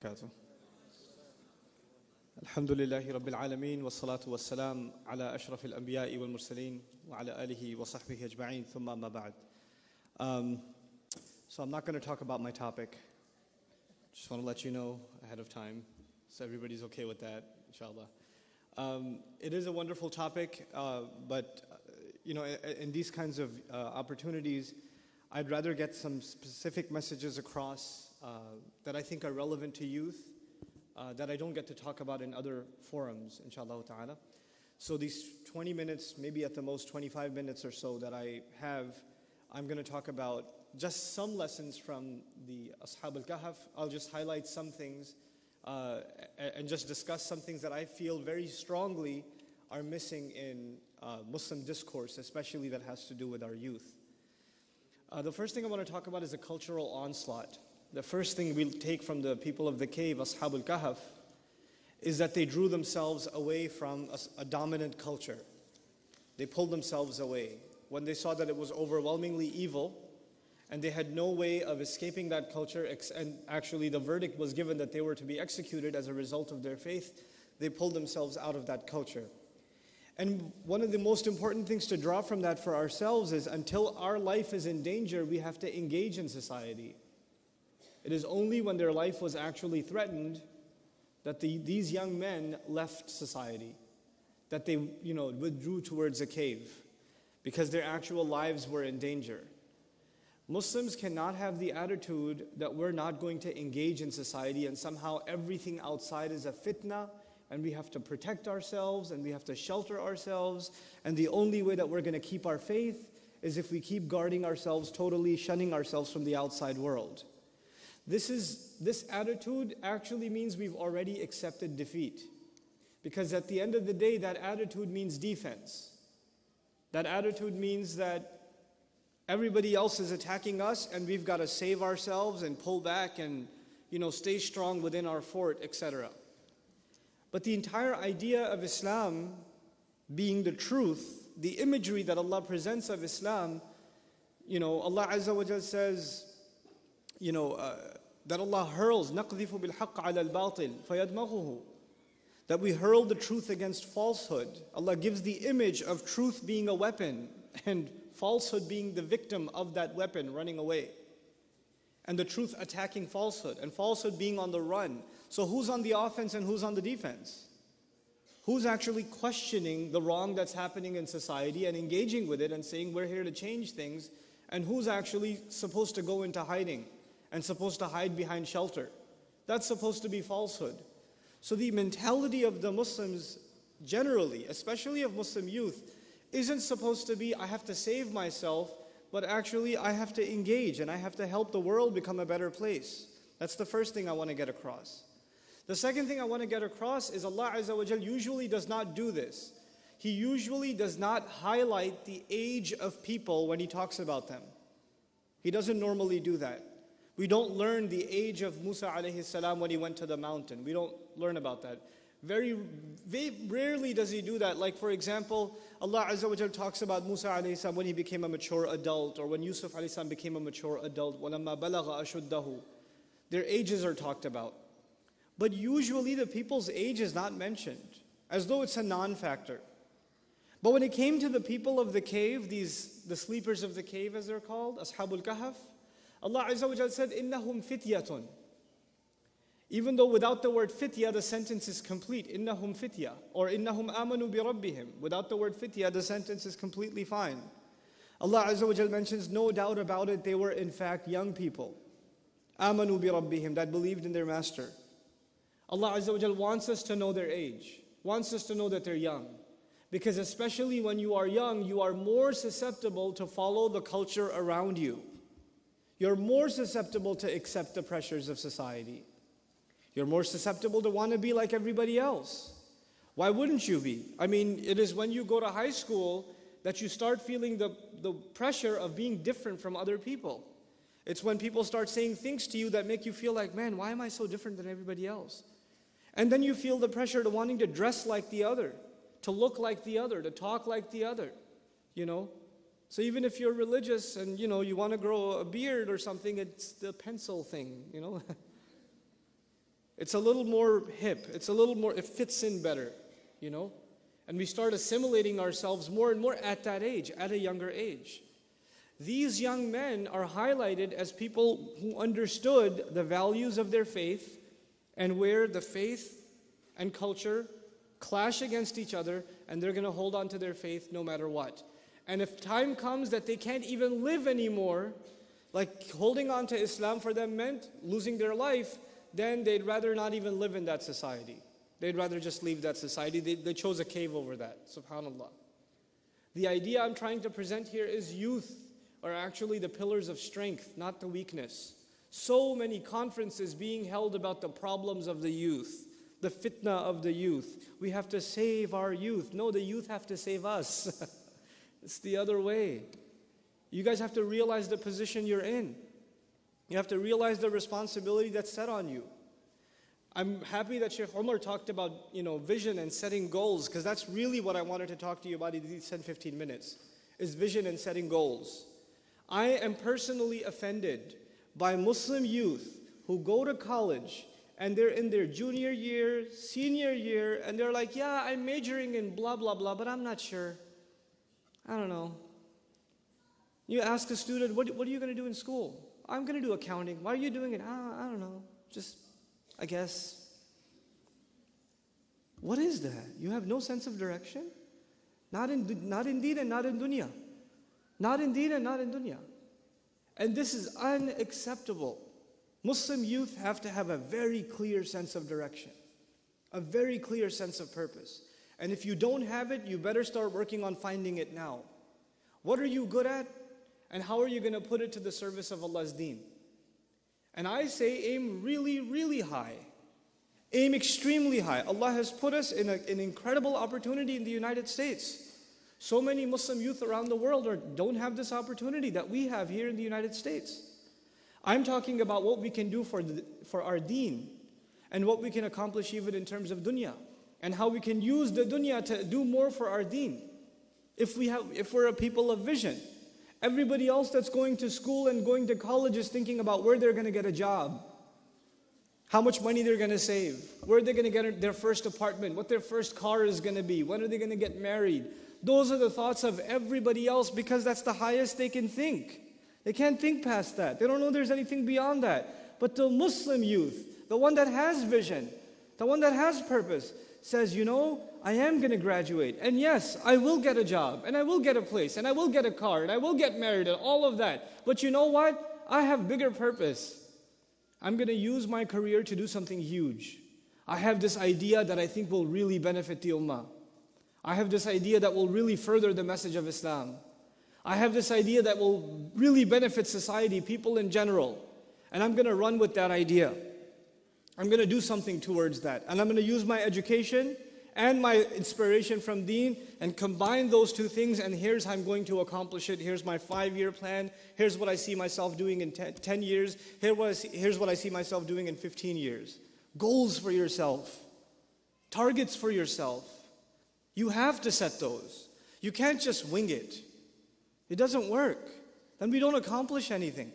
وبركاته. الحمد لله رب العالمين والصلاة والسلام على أشرف الأنبياء والمرسلين وعلى آله وصحبه أجمعين ثم ما بعد. So I'm not going to talk about my topic. Just want to let you know ahead of time, so everybody's okay with that, inshallah. It is a wonderful topic, but you know, in these kinds of opportunities, I'd rather get some specific messages across that I think are relevant to youth, that I don't get to talk about in other forums, inshallah ta'ala. So these 20 minutes, maybe at the most 25 minutes or so that I have, I'm going to talk about just some lessons from the Ashab-e-Kahf. I'll just highlight some things and just discuss some things that I feel very strongly are missing in Muslim discourse, especially that has to do with our youth. The first thing I want to talk about is a cultural onslaught. The first thing we'll take from the people of the cave, Ashab-e-Kahf, is that they drew themselves away from a dominant culture. They pulled themselves away. When they saw that it was overwhelmingly evil, and they had no way of escaping that culture, and actually the verdict was given that they were to be executed as a result of their faith, they pulled themselves out of that culture. And one of the most important things to draw from that for ourselves is until our life is in danger, we have to engage in society. It is only when their life was actually threatened that these young men left society, that they withdrew towards a cave because their actual lives were in danger. Muslims cannot have the attitude that we're not going to engage in society and somehow everything outside is a fitna and we have to protect ourselves and we have to shelter ourselves, and the only way that we're going to keep our faith is if we keep guarding ourselves totally, shunning ourselves from the outside world. This attitude actually means we've already accepted defeat, because at the end of the day that attitude means defense. That attitude means that everybody else is attacking us and we've got to save ourselves and pull back and stay strong within our fort, etc. But the entire idea of Islam being the truth, the imagery that Allah presents of Islam, Allah Azza wa Jal says, that Allah hurls نَقْذِفُ بِالْحَقِّ عَلَى الْبَاطِلِ فَيَدْمَغُهُ, that we hurl the truth against falsehood. Allah gives the image of truth being a weapon and falsehood being the victim of that weapon running away, and the truth attacking falsehood, and falsehood being on the run. So who's on the offense and who's on the defense? Who's actually questioning the wrong that's happening in society and engaging with it and saying we're here to change things, and who's actually supposed to go into hiding and supposed to hide behind shelter? That's supposed to be falsehood. So the mentality of the Muslims generally, especially of Muslim youth, isn't supposed to be, I have to save myself, but actually I have to engage and I have to help the world become a better place. That's the first thing I want to get across. The second thing I want to get across is Allah Azza wa Jal usually does not do this. He usually does not highlight the age of people when He talks about them. He doesn't normally do that. We don't learn the age of Musa alayhi salam when he went to the mountain. We don't learn about that. Very rarely does He do that. Like for example, Allah Azza wa Jal talks about Musa alayhi salam when he became a mature adult, or when Yusuf alayhi salam became a mature adult. وَلَمَّا بَلَغَ أَشُدَّهُ. Their ages are talked about. But usually the people's age is not mentioned, as though it's a non-factor. But when it came to the people of the cave, the sleepers of the cave as they're called, Ashab-e-Kahf, Allah Azza wa Jal said, إِنَّهُمْ فِتْيَةٌ. Even though without the word fitya, the sentence is complete. إِنَّهُمْ فِتْيَةٌ. Or إِنَّهُمْ آمَنُوا بِرَبِّهِمْ. Without the word fitya, the sentence is completely fine. Allah Azza wa Jal mentions, no doubt about it, they were in fact young people. آمَنُوا بِرَبِّهِمْ, that believed in their master. Allah Azza wa Jal wants us to know their age, wants us to know that they're young. Because especially when you are young, you are more susceptible to follow the culture around you. You're more susceptible to accept the pressures of society. You're more susceptible to want to be like everybody else. Why wouldn't you be? I mean, it is when you go to high school that you start feeling the pressure of being different from other people. It's when people start saying things to you that make you feel like, man, why am I so different than everybody else? And then you feel the pressure to wanting to dress like the other, to look like the other, to talk like the other, So even if you're religious and, you want to grow a beard or something, it's the pencil thing, It's a little more hip. It's a little more, it fits in better, you know? And we start assimilating ourselves more and more at that age, at a younger age. These young men are highlighted as people who understood the values of their faith and where the faith and culture clash against each other, and they're going to hold on to their faith no matter what. And if time comes that they can't even live anymore, like holding on to Islam for them meant losing their life, then they'd rather not even live in that society. They'd rather just leave that society. They chose a cave over that, subhanAllah. The idea I'm trying to present here is youth are actually the pillars of strength, not the weakness. So many conferences being held about the problems of the youth, the fitna of the youth. We have to save our youth. No, the youth have to save us. It's the other way. You guys have to realize the position you're in. You have to realize the responsibility that's set on you. I'm happy that Sheikh Umar talked about, vision and setting goals, because that's really what I wanted to talk to you about in these 10-15 minutes, is vision and setting goals. I am personally offended by Muslim youth who go to college and they're in their junior year, senior year, and they're like, yeah, I'm majoring in blah, blah, blah, but I'm not sure. I don't know. You ask a student, what are you going to do in school? I'm going to do accounting. Why are you doing it? I don't know. Just, I guess. What is that? You have no sense of direction? Not in deen and not in dunya. Not in deen and not in dunya. And this is unacceptable. Muslim youth have to have a very clear sense of direction, a very clear sense of purpose. And if you don't have it, you better start working on finding it now. What are you good at? And how are you going to put it to the service of Allah's deen? And I say aim really, really high. Aim extremely high. Allah has put us in an incredible opportunity in the United States. So many Muslim youth around the world don't have this opportunity that we have here in the United States. I'm talking about what we can do for our deen and what we can accomplish even in terms of dunya, and how we can use the dunya to do more for our deen. If we're a people of vision. Everybody else that's going to school and going to college is thinking about where they're going to get a job, how much money they're going to save, where they're going to get their first apartment, what their first car is going to be, when are they going to get married. Those are the thoughts of everybody else because that's the highest they can think. They can't think past that. They don't know there's anything beyond that. But the Muslim youth, the one that has vision, the one that has purpose, says, I am going to graduate, and yes, I will get a job, and I will get a place, and I will get a car, and I will get married, and all of that. But you know what? I have bigger purpose. I'm going to use my career to do something huge. I have this idea that I think will really benefit the ummah. I have this idea that will really further the message of Islam. I have this idea that will really benefit society, people in general. And I'm going to run with that idea. I'm going to do something towards that. And I'm going to use my education and my inspiration from deen and combine those two things, and here's how I'm going to accomplish it. Here's my 5-year plan. Here's what I see myself doing in 10 years. Here's what I see myself doing in 15 years. Goals for yourself. Targets for yourself. You have to set those. You can't just wing it. It doesn't work. Then we don't accomplish anything.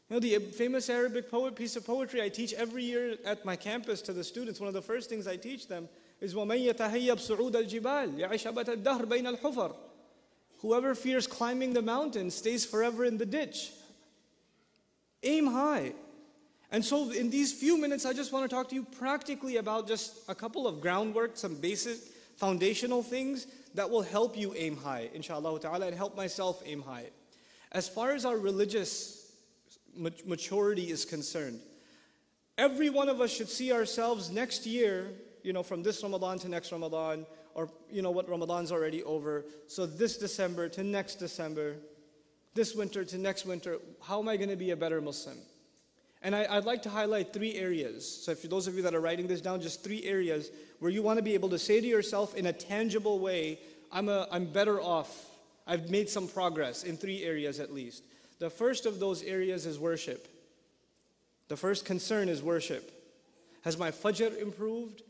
The famous Arabic piece of poetry I teach every year at my campus to the students, one of the first things I teach them is وَمَنْ يَتَهَيَّبْ صُعُودَ الْجِبَالِ يَعِشَبَةَ الدَّهْرِ بَيْنَ الْحُفَرِ. Whoever fears climbing the mountain stays forever in the ditch. Aim high. And so in these few minutes, I just want to talk to you practically about just a couple of groundwork, some basic foundational things that will help you aim high, inshallah ta'ala, and help myself aim high. As far as our religious maturity is concerned, every one of us should see ourselves next year, from this Ramadan to next Ramadan, or what Ramadan's already over, so this December to next December, this winter to next winter, how am I going to be a better Muslim? And I'd like to highlight 3 areas. So for those of you that are writing this down, just 3 areas where you want to be able to say to yourself in a tangible way, I'm better off. I've made some progress in 3 areas at least. The first of those areas is worship. The first concern is worship. Has my Fajr improved?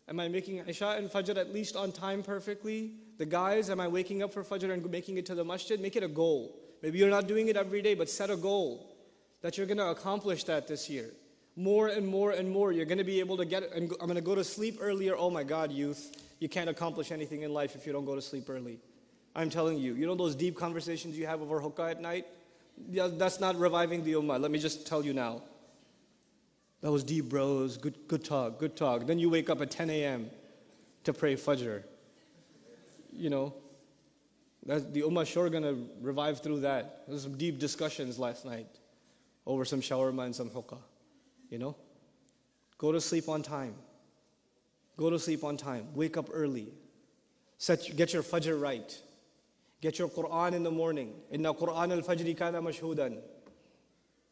Am I making Isha and Fajr at least on time perfectly? The guys, am I waking up for Fajr and making it to the masjid? Make it a goal. Maybe you're not doing it every day, but set a goal that you're going to accomplish that this year. More and more and more, you're going to be able to get it. I'm going to go to sleep earlier. Oh my God, youth, you can't accomplish anything in life if you don't go to sleep early. I'm telling you, you know those deep conversations you have over hookah at night? Yeah, that's not reviving the ummah. Let me just tell you now. That was deep, bros. Good talk, good talk. Then you wake up at 10 a.m. to pray Fajr. You know, the ummah sure going to revive through that. There was some deep discussions last night over some shawarma and some hookah. You know? Go to sleep on time. Go to sleep on time. Wake up early. Get your Fajr right. Get your Quran in the morning. Inna Quran al-Fajri kana mashhudan.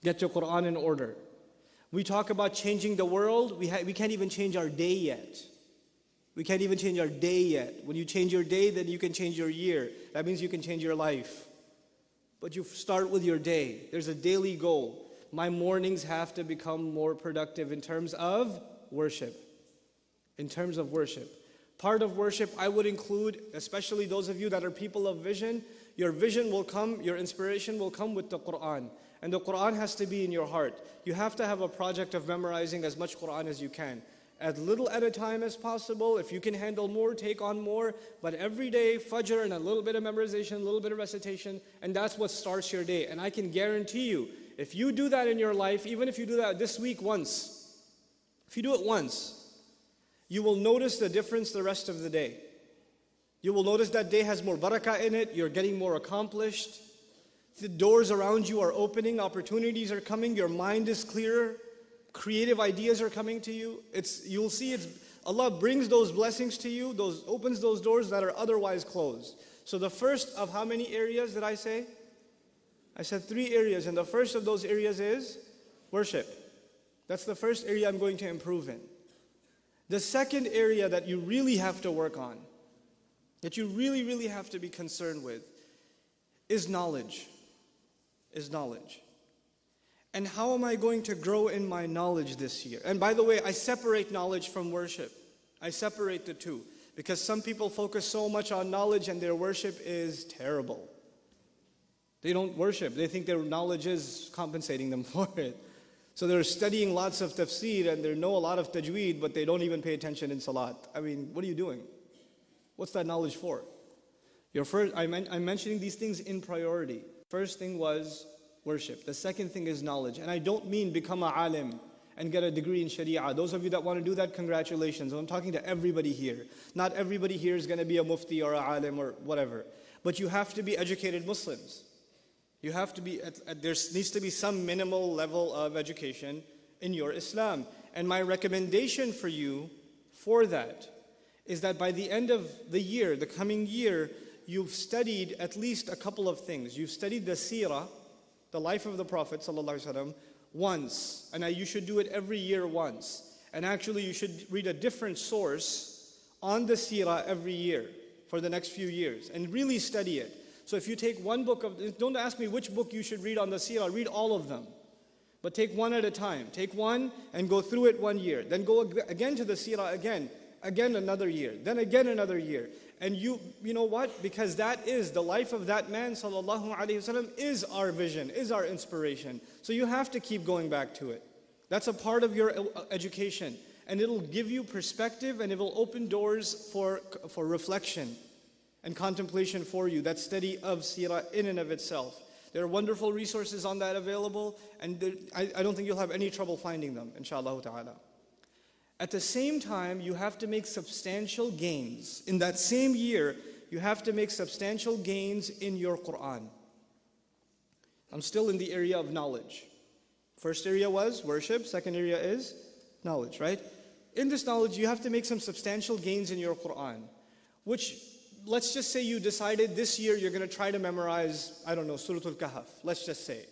Get your Quran in order. We talk about changing the world. We can't even change our day yet. We can't even change our day yet. When you change your day, then you can change your year. That means you can change your life. But you start with your day. There's a daily goal. My mornings have to become more productive in terms of worship. In terms of worship. Part of worship I would include, especially those of you that are people of vision, your vision will come, your inspiration will come with the Quran. And the Quran has to be in your heart. You have to have a project of memorizing as much Quran as you can. As little at a time as possible. If you can handle more, take on more. But every day, Fajr and a little bit of memorization, a little bit of recitation, and that's what starts your day. And I can guarantee you, if you do that in your life, even if you do that this week once, if you do it once, you will notice the difference the rest of the day. You will notice that day has more barakah in it, you're getting more accomplished, the doors around you are opening, opportunities are coming, your mind is clearer, creative ideas are coming to you. You'll see Allah brings those blessings to you, opens those doors that are otherwise closed. So the first of how many areas did I say? I said 3 areas, and the first of those areas is worship. That's the first area I'm going to improve in. The second area that you really have to work on, that you really, really have to be concerned with, is knowledge. Is knowledge. And how am I going to grow in my knowledge this year? And by the way, I separate knowledge from worship. I separate the two. Because some people focus so much on knowledge and their worship is terrible. They don't worship. They think their knowledge is compensating them for it. So they're studying lots of tafsir and they know a lot of tajweed, but they don't even pay attention in salat. I mean, what are you doing? What's that knowledge for? I'm mentioning these things in priority. First thing was worship. The second thing is knowledge. And I don't mean become a alim and get a degree in sharia. Those of you that want to do that, congratulations. I'm talking to everybody here. Not everybody here is going to be a mufti or a alim or whatever. But you have to be educated Muslims. You have to be, there needs to be some minimal level of education in your Islam. And my recommendation for you for that is that by the end of the year, the coming year, you've studied at least a couple of things. You've studied the seerah, the life of the Prophet ﷺ, once. And you should do it every year once. And actually you should read a different source on the seerah every year for the next few years and really study it. So if you take one book don't ask me which book you should read on the seerah, read all of them. But take one at a time. Take one and go through it 1 year. Then go again to the seerah again another year. Then again another year. And you know what? Because that is the life of that man, sallallahu alaihi wasallam, is our vision, is our inspiration. So you have to keep going back to it. That's a part of your education. And it'll give you perspective and it will open doors for reflection and contemplation for you, that study of seerah in and of itself. There are wonderful resources on that available, and I don't think you'll have any trouble finding them, inshallah ta'ala. At the same time, you have to make substantial gains. In that same year, you have to make substantial gains in your Quran. I'm still in the area of knowledge. First area was worship, second area is knowledge, right? In this knowledge, you have to make some substantial gains in your Quran, which, let's just say you decided this year you're going to try to memorize, I don't know, Surah Al-Kahf, let's just say.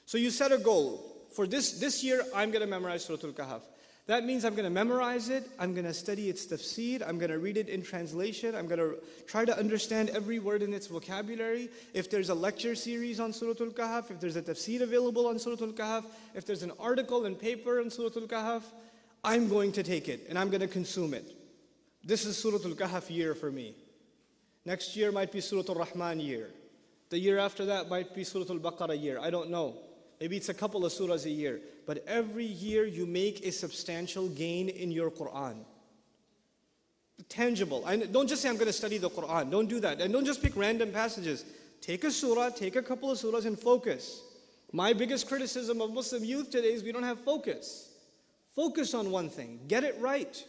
So you set a goal. For this year, I'm going to memorize Surah Al-Kahf. That means I'm going to memorize it, I'm going to study its tafsir, I'm going to read it in translation, I'm going to try to understand every word in its vocabulary. If there's a lecture series on Surah Al-Kahf, if there's a tafsir available on Surah Al-Kahf, if there's an article and paper on Surah Al-Kahf, I'm going to take it and I'm going to consume it. This is Surah Al-Kahf year for me. Next year might be Surah Al-Rahman year. The year after that might be Surah Al-Baqarah year. I don't know. Maybe it's a couple of surahs a year. But every year you make a substantial gain in your Quran. Tangible. Don't just say, I'm going to study the Quran. Don't do that. And don't just pick random passages. Take a surah, take a couple of surahs and focus. My biggest criticism of Muslim youth today is we don't have focus. Focus on one thing. Get it right.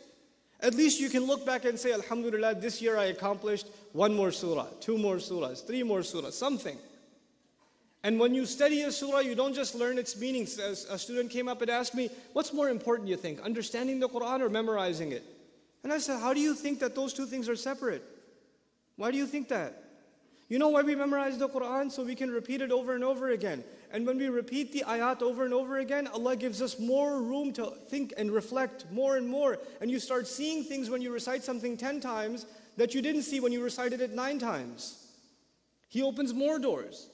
At least you can look back and say, Alhamdulillah, this year I accomplished 1 more surah, 2 more surahs, 3 more surahs, something. And when you study a surah, you don't just learn its meanings. As a student came up and asked me, what's more important, you think? Understanding the Quran or memorizing it? And I said, how do you think that those two things are separate? Why do you think that? You know why we memorize the Quran? So we can repeat it over and over again. And when we repeat the ayat over and over again, Allah gives us more room to think and reflect more and more. And you start seeing things when you recite something 10 times that you didn't see when you recited it 9 times. He opens more doors.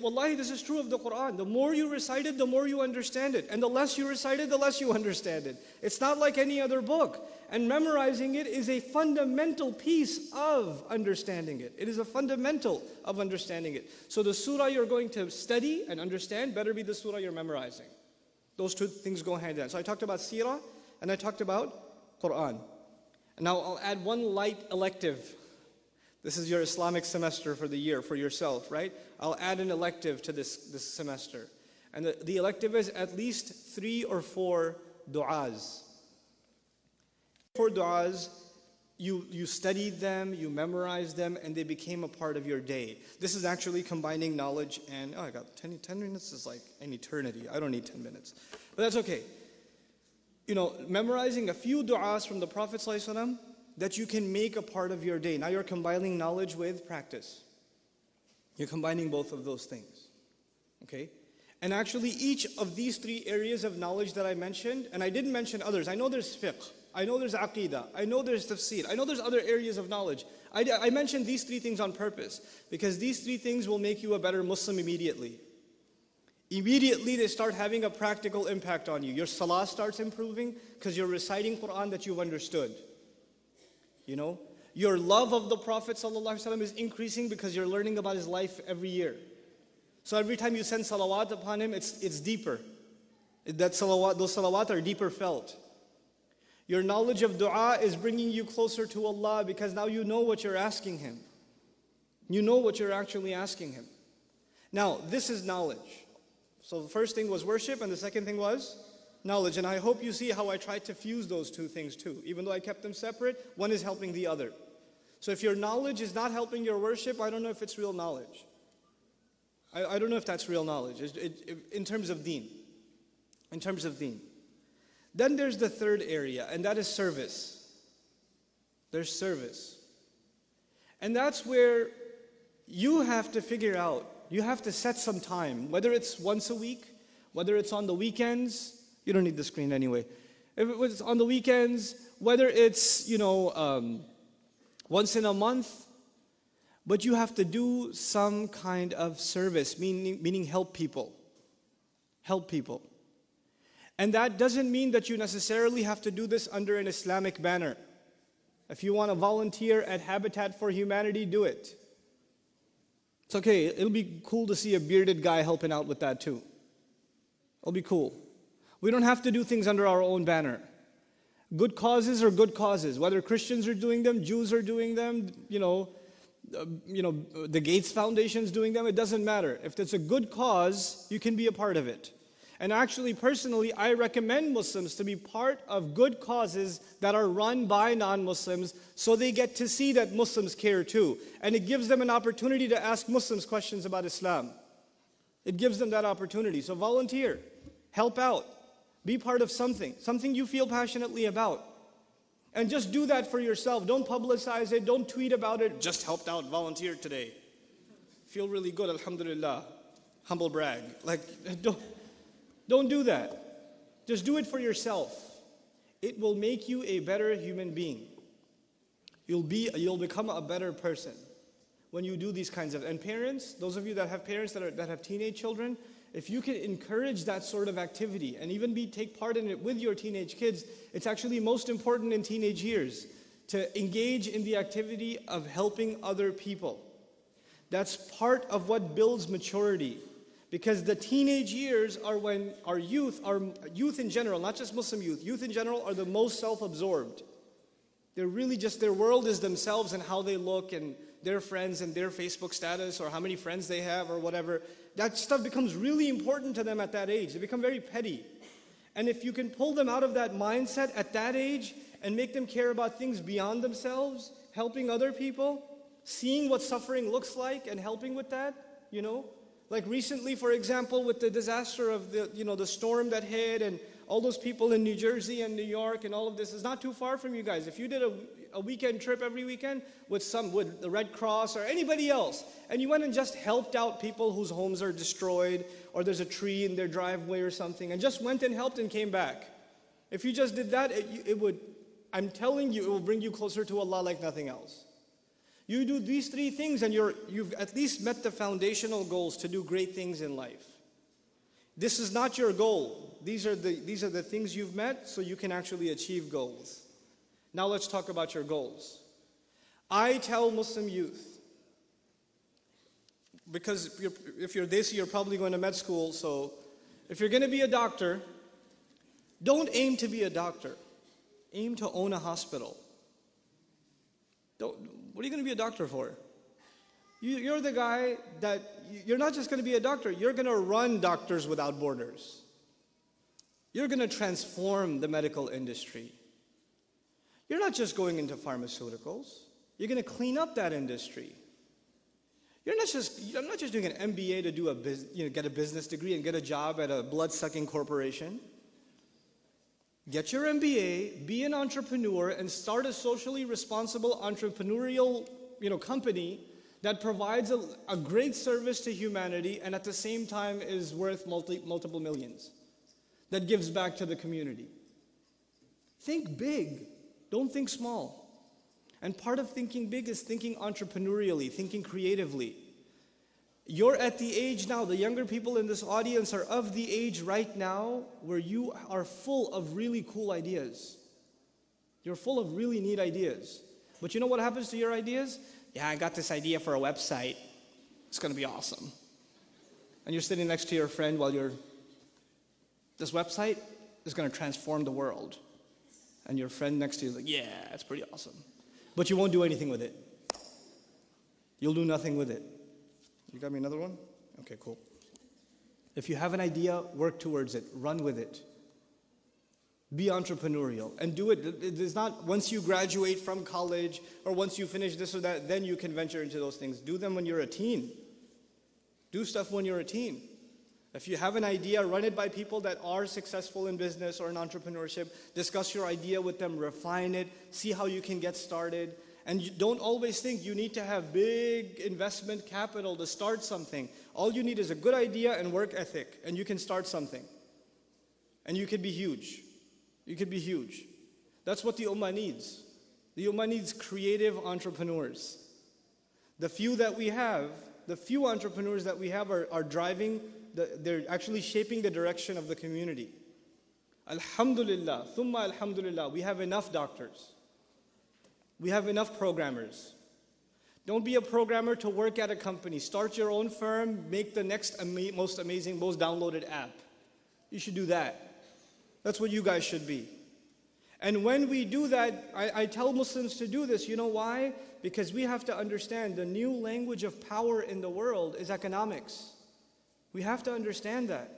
Wallahi, this is true of the Quran. The more you recite it, the more you understand it. And the less you recite it, the less you understand it. It's not like any other book. And memorizing it is a fundamental piece of understanding it. It is a fundamental of understanding it. So the surah you're going to study and understand better be the surah you're memorizing. Those two things go hand in hand. So I talked about seerah and I talked about Quran. And now I'll add one light elective. This is your Islamic semester for the year, for yourself, right? I'll add an elective to this semester. And the elective is at least 3 or 4 du'as. 4 du'as, you studied them, you memorized them, and they became a part of your day. This is actually combining knowledge and, I got 10 minutes is like an eternity. I don't need 10 minutes. But that's okay. You know, memorizing a few du'as from the Prophet ﷺ that you can make a part of your day. Now you're combining knowledge with practice. You're combining both of those things. Okay? And actually each of these 3 areas of knowledge that I mentioned, and I didn't mention others. I know there's fiqh. I know there's aqidah. I know there's tafsir. I know there's other areas of knowledge. I mentioned these 3 things on purpose because these 3 things will make you a better Muslim immediately. Immediately they start having a practical impact on you. Your salah starts improving because you're reciting Quran that you've understood. You know, your love of the Prophet ﷺ is increasing because you're learning about his life every year. So every time you send salawat upon him, it's deeper. Those salawat are deeper felt. Your knowledge of dua is bringing you closer to Allah because now you know what you're asking Him. You know what you're actually asking Him. Now, this is knowledge. So the first thing was worship and the second thing was knowledge. And I hope you see how I tried to fuse those 2 things too. Even though I kept them separate, one is helping the other. So if your knowledge is not helping your worship, I don't know if it's real knowledge. I don't know if that's real knowledge in terms of deen. In terms of deen. Then there's the third area, and that is service. There's service. And that's where you have to figure out, you have to set some time, whether it's once a week, whether it's on the weekends. You don't need the screen anyway. If it was on the weekends, whether it's, once in a month, but you have to do some kind of service, meaning help people. Help people. And that doesn't mean that you necessarily have to do this under an Islamic banner. If you want to volunteer at Habitat for Humanity, do it. It's okay, it'll be cool to see a bearded guy helping out with that too. It'll be cool. We don't have to do things under our own banner. Good causes are good causes. Whether Christians are doing them, Jews are doing them, the Gates Foundation's doing them, it doesn't matter. If it's a good cause, you can be a part of it. And actually, personally, I recommend Muslims to be part of good causes that are run by non-Muslims so they get to see that Muslims care too. And it gives them an opportunity to ask Muslims questions about Islam. It gives them that opportunity. So volunteer, help out, be part of something you feel passionately about. And just do that for yourself. Don't publicize it, don't tweet about it. Just helped out, volunteered today. Feel really good, alhamdulillah. Humble brag. Don't do that. Just do it for yourself. It will make you a better human being. You'll become a better person when you do these kinds of. And parents, those of you that have parents that have teenage children, if you can encourage that sort of activity and even take part in it with your teenage kids, it's actually most important in teenage years to engage in the activity of helping other people. That's part of what builds maturity. Because the teenage years are when our youth in general, not just Muslim youth in general are the most self-absorbed. They're really just, their world is themselves and how they look and their friends and their Facebook status or how many friends they have or whatever. That stuff becomes really important to them at that age. They become very petty. And if you can pull them out of that mindset at that age and make them care about things beyond themselves, helping other people, seeing what suffering looks like and helping with that, you know. Like recently, for example, with the disaster of the storm that hit and all those people in New Jersey and New York and all of this is not too far from you guys. If you did a weekend trip every weekend with the Red Cross or anybody else, and you went and just helped out people whose homes are destroyed or there's a tree in their driveway or something, and just went and helped and came back. If you just did that, I'm telling you, it will bring you closer to Allah like nothing else. You do these three things and you've at least met the foundational goals to do great things in life. This is not your goal. These are the things you've met so you can actually achieve goals. Now let's talk about your goals. I tell Muslim youth, because if you're Desi, you're probably going to med school, so if you're going to be a doctor, don't aim to be a doctor. Aim to own a hospital. What are you going to be a doctor for? You're the guy that, you're not just going to be a doctor, you're going to run Doctors Without Borders. You're going to transform the medical industry. You're not just going into pharmaceuticals, you're going to clean up that industry. I'm not just doing an MBA to get a business degree and get a job at a blood-sucking corporation. Get your MBA, be an entrepreneur, and start a socially responsible entrepreneurial company that provides a great service to humanity and at the same time is worth multiple millions, that gives back to the community. Think big, don't think small. And part of thinking big is thinking entrepreneurially, thinking creatively. You're at the age now, the younger people in this audience are of the age right now where you are full of really cool ideas. You're full of really neat ideas. But you know what happens to your ideas? Yeah, I got this idea for a website. It's going to be awesome. And you're sitting next to your friend while this website is going to transform the world. And your friend next to you is like, yeah, it's pretty awesome. But you won't do anything with it. You'll do nothing with it. You got me another one? Okay, cool. If you have an idea, work towards it. Run with it. Be entrepreneurial and do it. It is not once you graduate from college or once you finish this or that, then you can venture into those things. Do them when you're a teen. Do stuff when you're a teen. If you have an idea, run it by people that are successful in business or in entrepreneurship. Discuss your idea with them, refine it, see how you can get started. And you don't always think you need to have big investment capital to start something. All you need is a good idea and work ethic, and you can start something. And you could be huge. You could be huge. That's what the Ummah needs. The Ummah needs creative entrepreneurs. The few entrepreneurs that we have are driving, they're actually shaping the direction of the community. Alhamdulillah, thumma alhamdulillah, we have enough doctors. We have enough programmers. Don't be a programmer to work at a company. Start your own firm, make the next most amazing, most downloaded app. You should do that. That's what you guys should be. And when we do that, I tell Muslims to do this. You know why? Because we have to understand the new language of power in the world is economics. We have to understand that.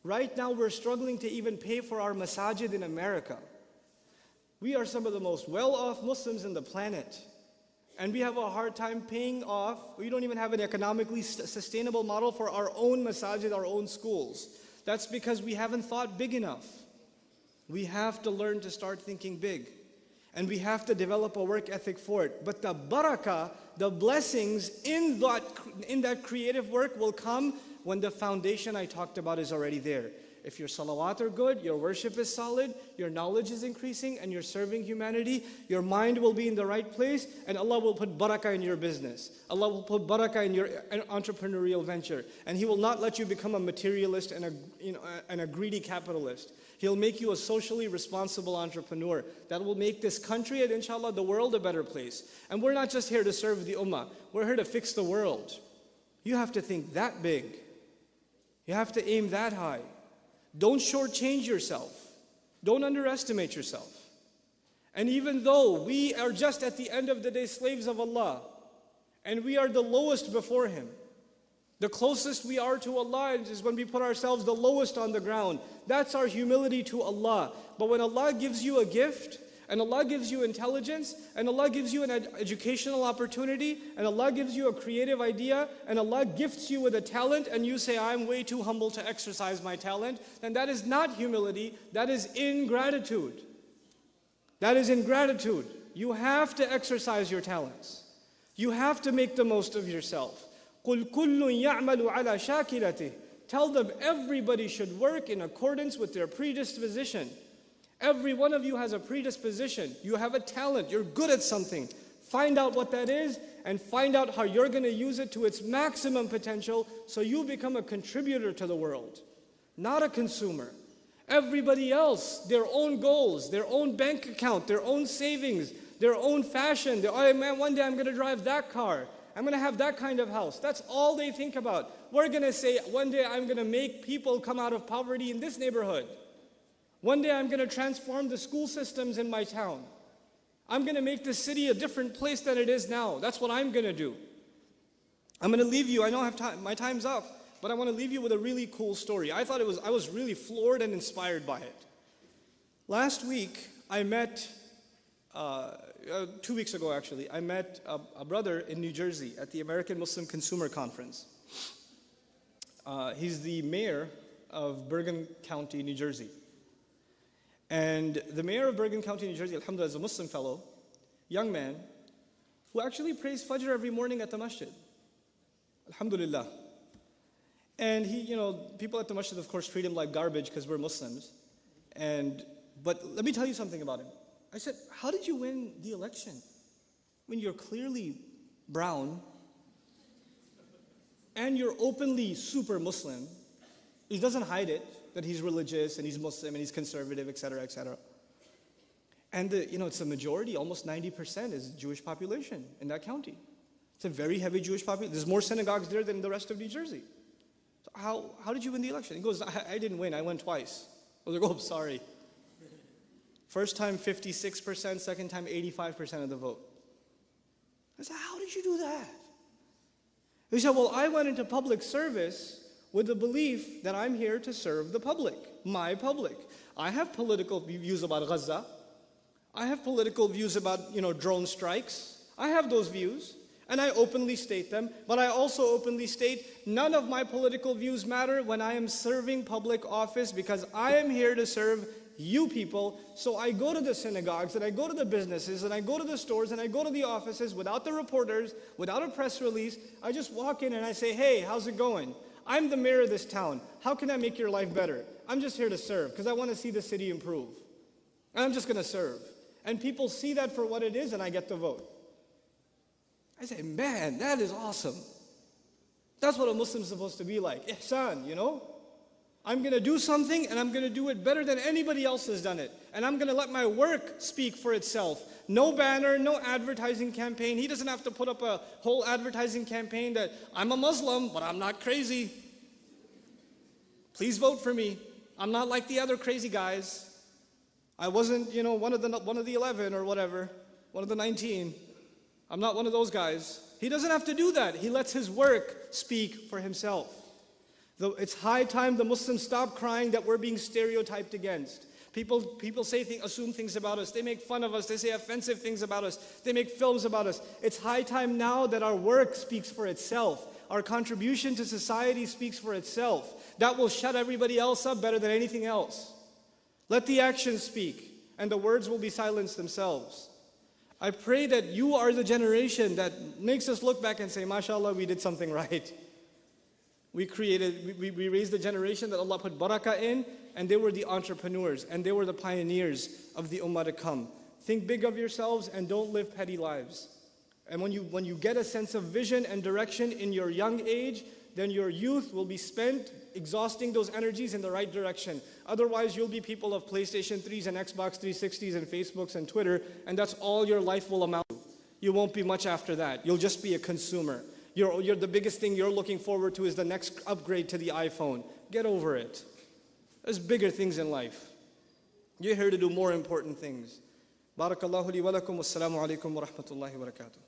Right now we're struggling to even pay for our masajid in America. We are some of the most well-off Muslims in the planet. And we have a hard time paying off. We don't even have an economically sustainable model for our own masajid, our own schools. That's because we haven't thought big enough. We have to learn to start thinking big. And we have to develop a work ethic for it. But the barakah, the blessings in that creative work will come when the foundation I talked about is already there. If your salawat are good, your worship is solid, your knowledge is increasing, and you're serving humanity, your mind will be in the right place, and Allah will put barakah in your business. Allah will put barakah in your entrepreneurial venture. And He will not let you become a materialist and a greedy capitalist. He'll make you a socially responsible entrepreneur that will make this country and inshallah the world a better place. And we're not just here to serve the ummah, we're here to fix the world. You have to think that big. You have to aim that high. Don't shortchange yourself. Don't underestimate yourself. And even though we are just at the end of the day slaves of Allah, and we are the lowest before Him, the closest we are to Allah is when we put ourselves the lowest on the ground. That's our humility to Allah. But when Allah gives you a gift, and Allah gives you intelligence, and Allah gives you an educational opportunity, and Allah gives you a creative idea, and Allah gifts you with a talent, and you say, I'm way too humble to exercise my talent, then that is not humility, that is ingratitude. That is ingratitude. You have to exercise your talents. You have to make the most of yourself. قُلْ كُلٌّ يَعْمَلُ عَلَى شَاكِلَتِهِ. Tell them everybody should work in accordance with their predisposition. Every one of you has a predisposition. You have a talent. You're good at something. Find out what that is and find out how you're going to use it to its maximum potential so you become a contributor to the world, not a consumer. Everybody else, their own goals, their own bank account, their own savings, their own fashion. Oh man, one day I'm going to drive that car. I'm going to have that kind of house. That's all they think about. We're going to say, one day I'm going to make people come out of poverty in this neighborhood. One day I'm going to transform the school systems in my town. I'm going to make this city a different place than it is now. That's what I'm going to do. I'm going to leave you. I don't have time. My time's up. But I want to leave you with a really cool story. I was really floored and inspired by it. Last week, I met, 2 weeks ago actually, I met a brother in New Jersey at the American Muslim Consumer Conference. He's the mayor of Bergen County, New Jersey. And the mayor of Bergen County, New Jersey, alhamdulillah, is a Muslim fellow, young man, who actually prays Fajr every morning at the masjid. Alhamdulillah. And he, people at the masjid, of course, treat him like garbage because we're Muslims. But let me tell you something about him. I said, how did you win the election? When you're clearly brown, and you're openly super Muslim. He doesn't hide it, that he's religious, and he's Muslim, and he's conservative, etc., etc. And it's a majority, almost 90% is Jewish population in that county. It's a very heavy Jewish population. There's more synagogues there than the rest of New Jersey. So how did you win the election? He goes, I didn't win, I won twice. I was like, oh, sorry. First time 56%, second time 85% of the vote. I said, how did you do that? He said, well, I went into public service with the belief that I'm here to serve the public, my public. I have political views about Gaza. I have political views about, drone strikes. I have those views, and I openly state them, but I also openly state none of my political views matter when I am serving public office because I am here to serve you people. So I go to the synagogues, and I go to the businesses, and I go to the stores, and I go to the offices without the reporters, without a press release. I just walk in and I say, hey, how's it going? I'm the mayor of this town. How can I make your life better? I'm just here to serve because I want to see the city improve. And I'm just going to serve. And people see that for what it is, and I get the vote. I say, man, that is awesome. That's what a Muslim's supposed to be like. Ihsan, I'm going to do something, and I'm going to do it better than anybody else has done it. And I'm going to let my work speak for itself. No banner, no advertising campaign. He doesn't have to put up a whole advertising campaign that I'm a Muslim, but I'm not crazy. Please vote for me. I'm not like the other crazy guys. I wasn't, one of the 11 or whatever, one of the 19. I'm not one of those guys. He doesn't have to do that. He lets his work speak for himself. It's high time the Muslims stop crying that we're being stereotyped against. People assume things about us. They make fun of us. They say offensive things about us. They make films about us. It's high time now that our work speaks for itself. Our contribution to society speaks for itself. That will shut everybody else up better than anything else. Let the actions speak, and the words will be silenced themselves. I pray that you are the generation that makes us look back and say, MashaAllah, we did something right. We raised a generation that Allah put barakah in, and they were the entrepreneurs, and they were the pioneers of the ummah to come. Think big of yourselves and don't live petty lives. And when you get a sense of vision and direction in your young age, then your youth will be spent exhausting those energies in the right direction. Otherwise, you'll be people of PlayStation 3s and Xbox 360s and Facebooks and Twitter, and that's all your life will amount to. You won't be much after that. You'll just be a consumer. The biggest thing you're looking forward to is the next upgrade to the iPhone. get over it. There's bigger things in life. You're here to do more important things. Barakallahu li wa lakum. Wassalamu alaikum wa rahmatullahi wa barakatuh.